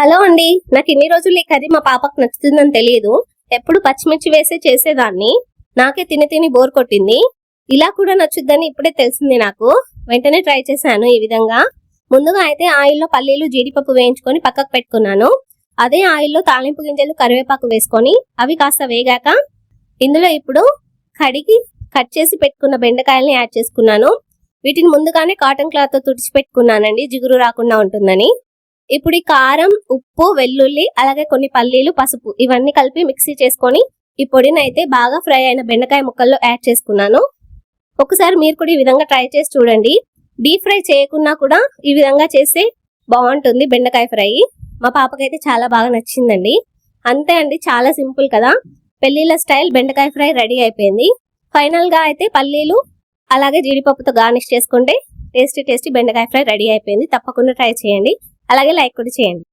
Hello అండి. నాకు ఇన్ని రోజులు ఈ కర్రీ మా పాపకు నచ్చుతుందని తెలియదు. ఎప్పుడు పచ్చిమిర్చి వేసే చేసేదాన్ని. నాకే తిని తిని బోర్ కొట్టింది. ఇలా కూడా నచ్చుద్దని ఇప్పుడే తెలిసింది నాకు. వెంటనే ట్రై చేశాను ఈ విధంగా. ముందుగా అయితే ఆయిల్లో పల్లీలు జీడిపప్పు వేయించుకొని పక్కకు పెట్టుకున్నాను. అదే ఆయిల్లో తాలింపు గింజలు కరివేపాకు వేసుకొని అవి కాస్త వేగాక ఇందులో ఇప్పుడు కడిగి కట్ చేసి పెట్టుకున్న బెండకాయల్ని యాడ్ చేసుకున్నాను. వీటిని ముందుగానే కాటన్ క్లాత్ తో తుడిచి పెట్టుకున్నానండి, జిగురు రాకుండా ఉంటుందని. ఇప్పుడు ఈ కారం, ఉప్పు, వెల్లుల్లి, అలాగే కొన్ని పల్లీలు, పసుపు ఇవన్నీ కలిపి మిక్సీ చేసుకొని ఈ పొడిని అయితే బాగా ఫ్రై అయిన బెండకాయ ముక్కల్లో యాడ్ చేసుకున్నాను. ఒకసారి మీరు కూడా ఈ విధంగా ట్రై చేసి చూడండి. డీప్ ఫ్రై చేయకున్నా కూడా ఈ విధంగా చేస్తే బాగుంటుంది బెండకాయ ఫ్రై. మా పాపకైతే చాలా బాగా నచ్చిందండి. అంతే అండి, చాలా సింపుల్ కదా. పెళ్లిళ్ళ స్టైల్ బెండకాయ ఫ్రై రెడీ అయిపోయింది. ఫైనల్ గా అయితే పల్లీలు అలాగే జీడిపప్పుతో గార్నిష్ చేసుకుంటే టేస్టీ టేస్టీ బెండకాయ ఫ్రై రెడీ అయిపోయింది. తప్పకుండా ట్రై చేయండి. అలాగే లైక్ కూడా చేయండి.